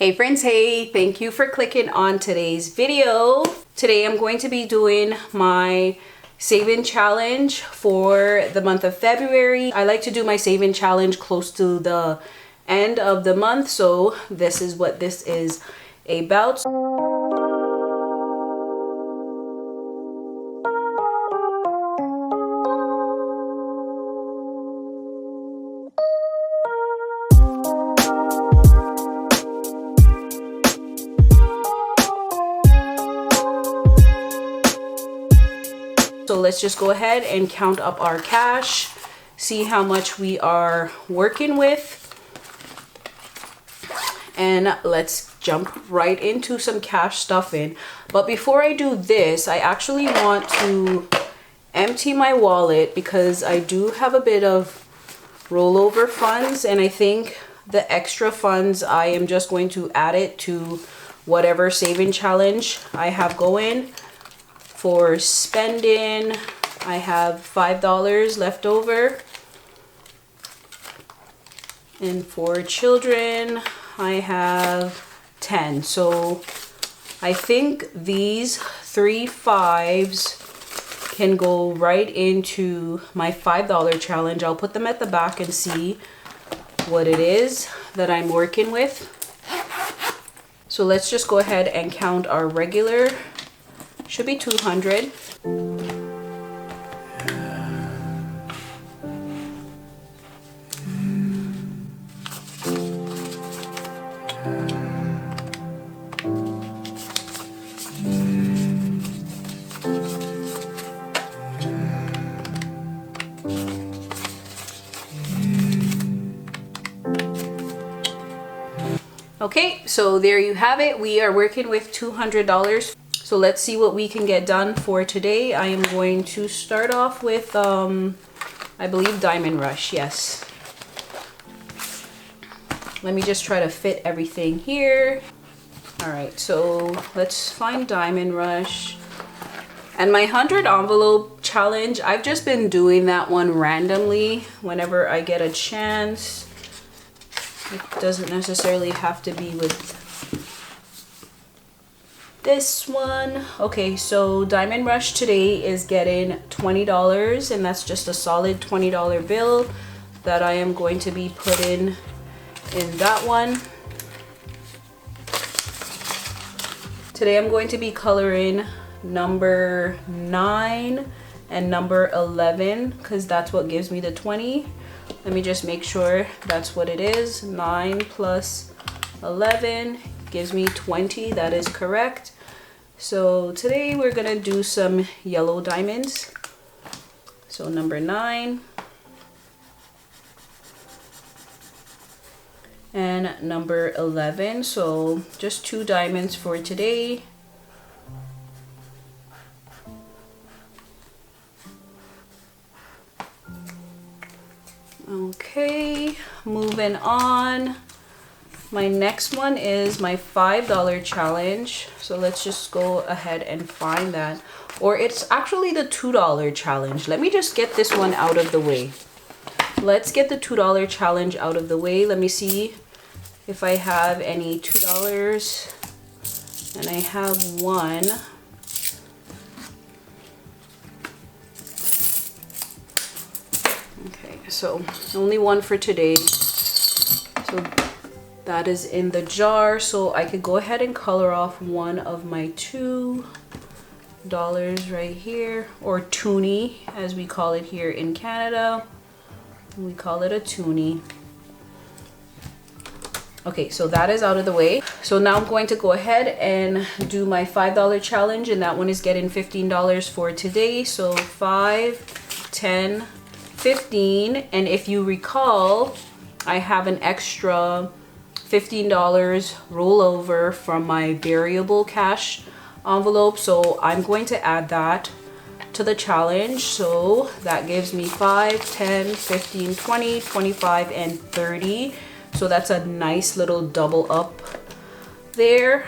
Hey friends, hey, thank you for clicking on today's video. Today I'm going to be doing my saving challenge for the month of February. I like to do my saving challenge close to the end of the month, so this is what this is about. So let's just go ahead and count up our cash, see how much we are working with, and let's jump right into some cash stuffing. But before I do this, I actually want to empty my wallet because I do have a bit of rollover funds, and I think the extra funds I am just going to add it to whatever saving challenge I have going. For spending, I have $5 left over, and for children I have 10. So I think these 3 5s can go right into my $5 challenge. I'll put them at the back and see what it is that I'm working with. So let's just go ahead and count our regular. Should be 200. Okay, so there you have it. We are working with $200. So let's see what we can get done for today. I am going to start off with, I believe, Diamond Rush. Yes. Let me just try to fit everything here. All right, so let's find Diamond Rush. And my 100 envelope challenge, I've just been doing that one randomly whenever I get a chance. It doesn't necessarily have to be with this one. Okay, so Diamond Rush today is getting $20, and that's just a solid $20 bill that I am going to be putting in that one. Today I'm going to be coloring number 9 and number 11 because that's what gives me the 20. Let me just make sure that's what it is. 9 plus 11 gives me 20. That is correct. So today we're gonna do some yellow diamonds. So number 9 and number 11. So just 2 diamonds for today. Okay, moving on. My next one is my $5 challenge. So let's just go ahead and find that. Or it's actually the $2 challenge. Let me just get this one out of the way. Let's get the $2 challenge out of the way. Let me see if I have any $2. And I have one. Okay, so only one for today. So that is in the jar, so I could go ahead and color off one of my $2 right here, or toonie as we call it here in Canada. We call it a toonie. Okay, so that is out of the way. So now I'm going to go ahead and do my $5 challenge, and that one is getting $15 for today. So 5, 10, 15, and if you recall, I have an extra $15 rollover from my variable cash envelope, so I'm going to add that to the challenge. So that gives me 5, 10, 15, 20, 25, and 30. So that's a nice little double up there.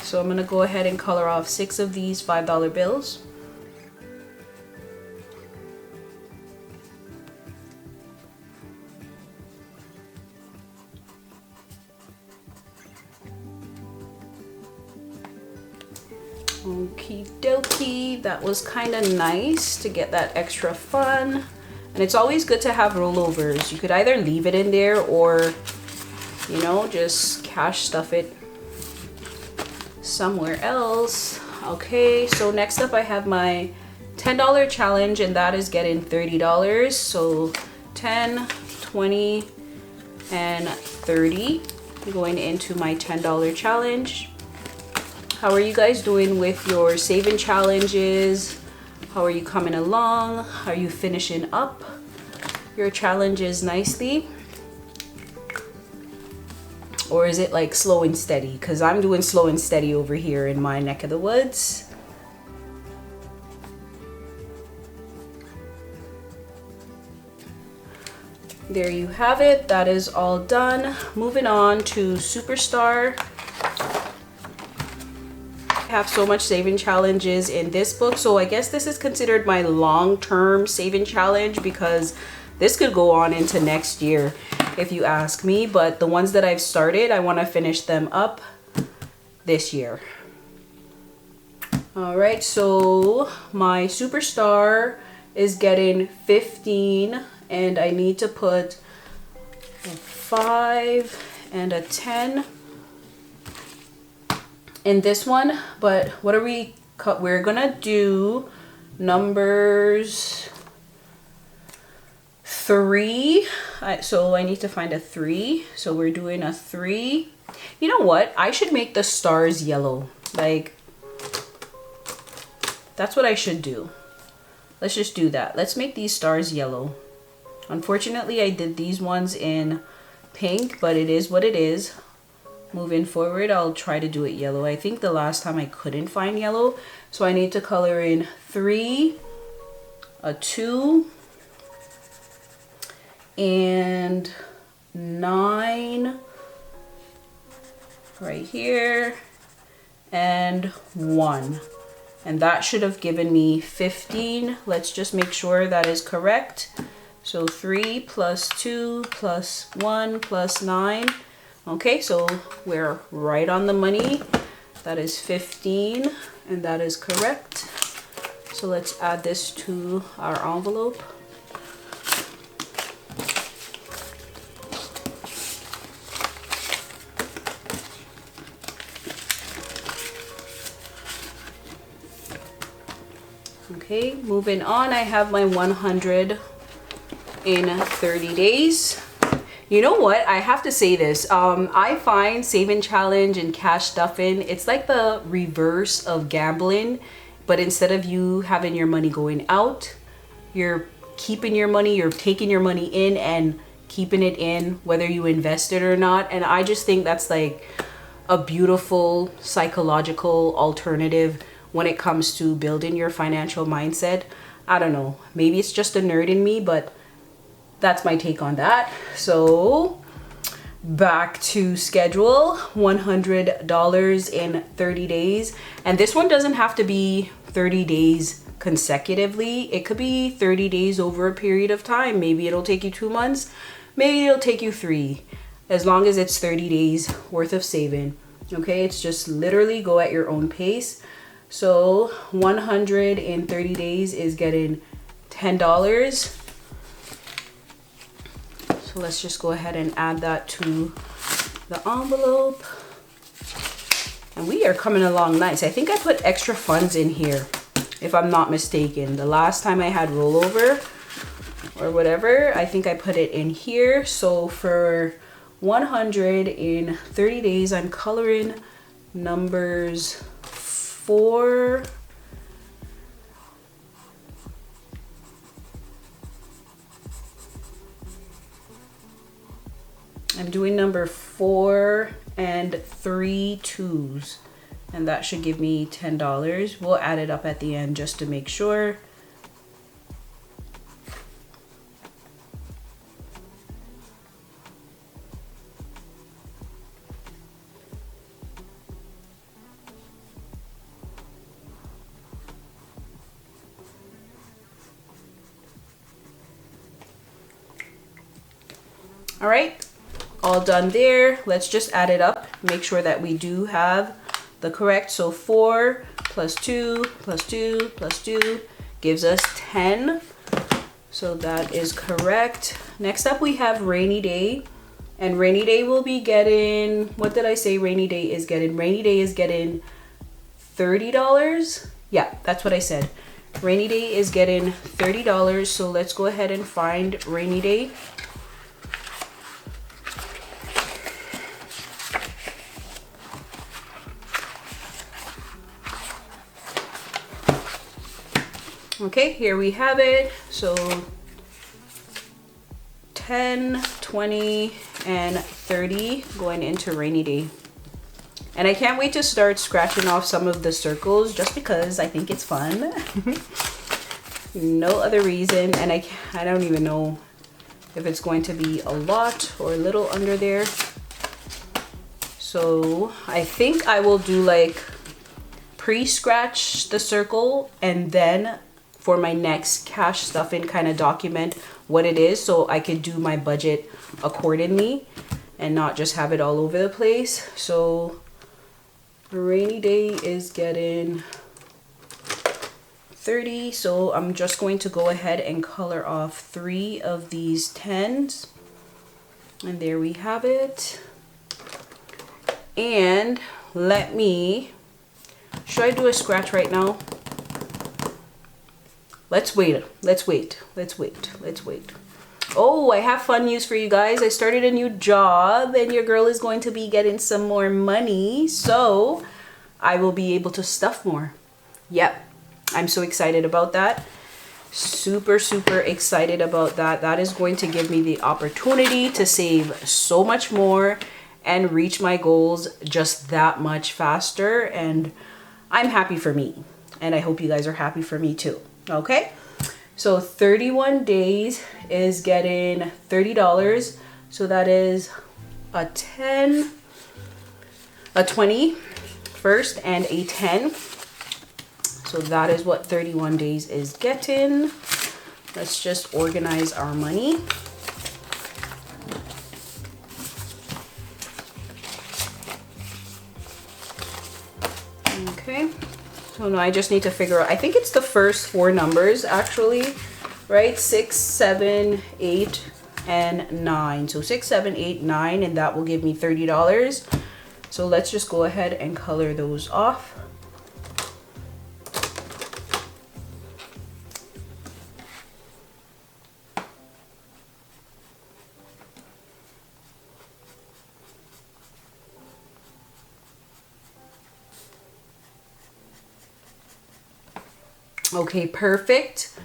So I'm gonna go ahead and color off 6 of these $5 bills. Okie dokie, that was kind of nice to get that extra fun. And it's always good to have rollovers. You could either leave it in there or, you know, just cash stuff it somewhere else. Okay, so next up I have my $10 challenge, and that is getting $30. So 10, 20, and 30 going into my $10 challenge. How are you guys doing with your saving challenges? How are you coming along? Are you finishing up your challenges nicely? Or is it like slow and steady? Because I'm doing slow and steady over here in my neck of the woods. There you have it. That is all done. Moving on to Superstar. I have so much saving challenges in this book, so I guess this is considered my long-term saving challenge because this could go on into next year if you ask me, but the ones that I've started, I want to finish them up this year. All right, so my Superstar is getting 15, and I need to put a 5 and a 10 in this one. But what are we cut? We're gonna do numbers 3. So I need to find a 3. So we're doing a 3. You know what? I should make the stars yellow. Like, that's what I should do. Let's just do that. Let's make these stars yellow. Unfortunately, I did these ones in pink, but it is what it is. Moving forward, I'll try to do it yellow. I think the last time I couldn't find yellow, so I need to color in 3, a 2, and 9 right here, and 1. And that should have given me 15. Let's just make sure that is correct. So 3 plus 2 plus 1 plus 9. Okay, so we're right on the money. That is 15, and that is correct. So let's add this to our envelope. Okay, moving on, I have my 100 in 30 days. You know what? I have to say this. I find saving challenge and cash stuffing, it's like the reverse of gambling, but instead of you having your money going out, you're keeping your money, you're taking your money in and keeping it in, whether you invest it or not. And I just think that's like a beautiful psychological alternative when it comes to building your financial mindset. I don't know, maybe it's just a nerd in me, but that's my take on that. So back to schedule, $100 in 30 days. And this one doesn't have to be 30 days consecutively. It could be 30 days over a period of time. Maybe it'll take you 2 months. Maybe it'll take you 3. As long as it's 30 days worth of saving. Okay, it's just literally go at your own pace. So 100 in 30 days is getting $10. So let's just go ahead and add that to the envelope. And we are coming along nice. I think I put extra funds in here, if I'm not mistaken. The last time I had rollover or whatever, I think I put it in here. So for 100 in 30 days, I'm coloring numbers 4, I'm doing number 4 and 3 2s, and that should give me $10. We'll add it up at the end just to make sure. All right, all done there. Let's just add it up, make sure that we do have the correct. So 4 plus 2 plus 2 plus 2 gives us 10. So that is correct. Next up we have rainy day. And rainy day will be getting, what did I say rainy day is getting? Rainy day is getting $30. Yeah, that's what I said. Rainy day is getting $30. So let's go ahead and find rainy day. Okay, here we have it. So 10, 20, and 30 going into rainy day. And I can't wait to start scratching off some of the circles just because I think it's fun. No other reason. And I don't even know if it's going to be a lot or a little under there. So I think I will do like pre-scratch the circle and then for my next cash stuffing kind of document what it is so I could do my budget accordingly and not just have it all over the place. So rainy day is getting 30. So I'm just going to go ahead and color off 3 of these 10s. And there we have it. And let me, should I do a scratch right now? Let's wait. Oh, I have fun news for you guys. I started a new job and your girl is going to be getting some more money. So I will be able to stuff more. Yep. I'm so excited about that. Super excited about that. That is going to give me the opportunity to save so much more and reach my goals just that much faster. And I'm happy for me. And I hope you guys are happy for me too. Okay, so 31 days is getting $30. So that is a 10, a 20 first, and a 10. So that is what 31 days is getting. Let's just organize our money. Okay. So now I just need to figure out, I think it's the first 4 numbers actually, right? 6, 7, 8, and 9. So 6, 7, 8, 9, and that will give me $30. So let's just go ahead and color those off. Okay, perfect.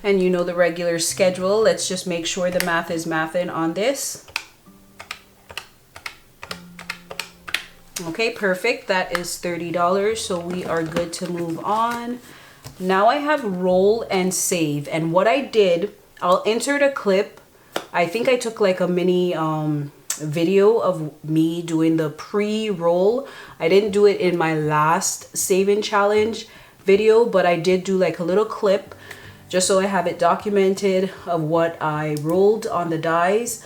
And you know the regular schedule. Let's just make sure the math is mathing on this. Okay, perfect. That is $30. So we are good to move on. Now I have roll and save. And what I did, I'll insert a clip. I think I took like a mini video of me doing the pre-roll. I didn't do it in my last saving challenge video, but I did do like a little clip just so I have it documented of what I rolled on the dice.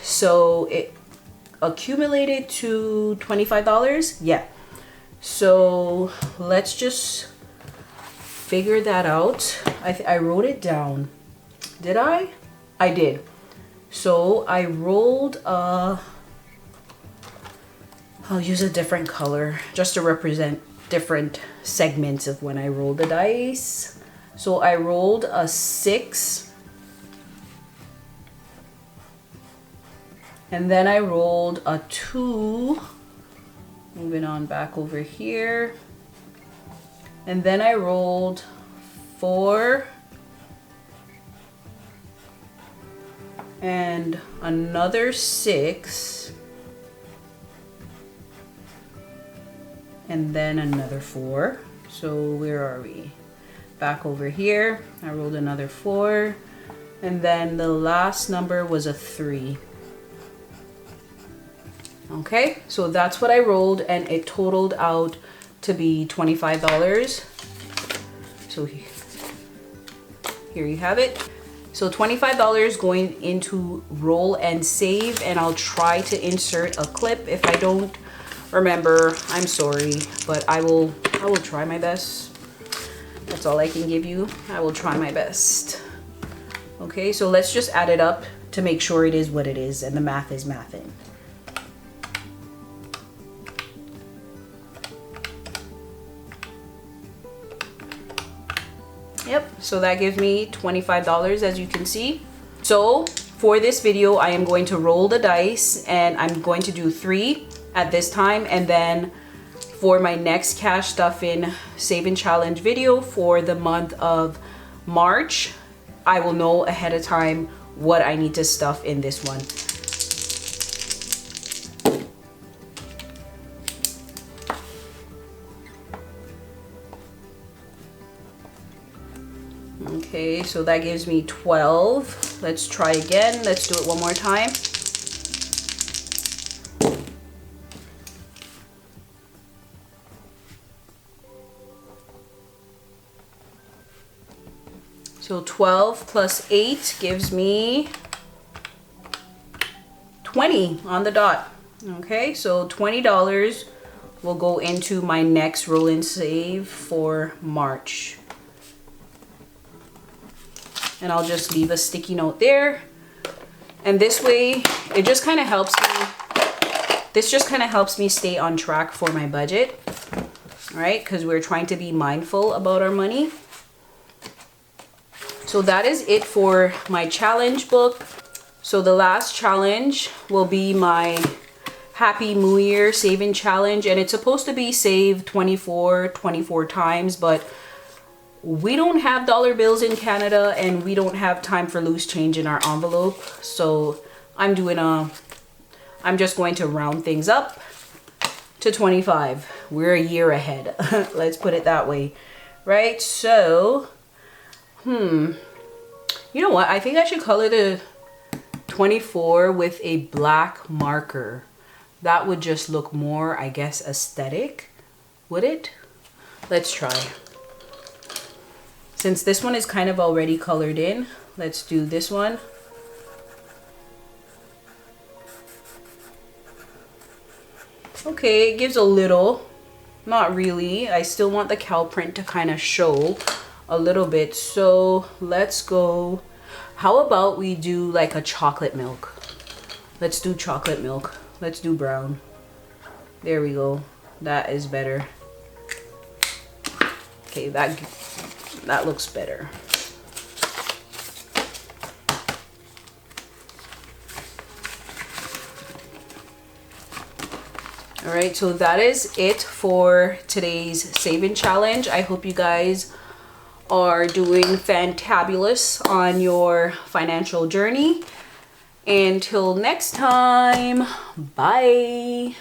So it accumulated to $25. Yeah. So let's just figure that out. I wrote it down. Did I? I did. So I rolled I'll use a different color just to represent different segments of when I rolled the dice. So I rolled a 6, and then I rolled a 2, moving on back over here, and then I rolled 4 and another 6 and then another 4. So where are we? Back over here, I rolled another 4, and then the last number was a 3. Okay, so that's what I rolled, and it totaled out to be $25. So here you have it. So $25 going into roll and save, and I'll try to insert a clip. If I don't Remember, I'm sorry, but I will try my best. That's all I can give you. I will try my best. Okay, so let's just add it up to make sure it is what it is and the math is mathing. Yep, so that gives me $25, as you can see. So for this video, I am going to roll the dice and I'm going to do 3 at this time, and then for my next cash stuffing saving challenge video for the month of March, I will know ahead of time what I need to stuff in this one. Okay, so that gives me 12. Let's try again. Let's do it one more time. So 12 plus 8 gives me 20 on the dot. Okay, so $20 will go into my next roll and save for March. And I'll just leave a sticky note there. And this way, it just kind of helps me. This just kind of helps me stay on track for my budget, right? Because we're trying to be mindful about our money. So that is it for my challenge book. So the last challenge will be my Happy New Year saving challenge. And it's supposed to be save 24 times, but we don't have dollar bills in Canada and we don't have time for loose change in our envelope. So I'm just going to round things up to 25. We're a year ahead. Let's put it that way, right? So you know what? I think I should color the 24 with a black marker. That would just look more, I guess, aesthetic. Would it? Let's try. Since this one is kind of already colored in, let's do this one. Okay, it gives a little, not really. I still want the cow print to kind of show a little bit. So let's go, how about we do like a chocolate milk? Let's do chocolate milk. Let's do brown. There we go. That is better. Okay, that looks better. All right, so that is it for today's saving challenge. I hope you guys are doing fantabulous on your financial journey. Until next time, bye.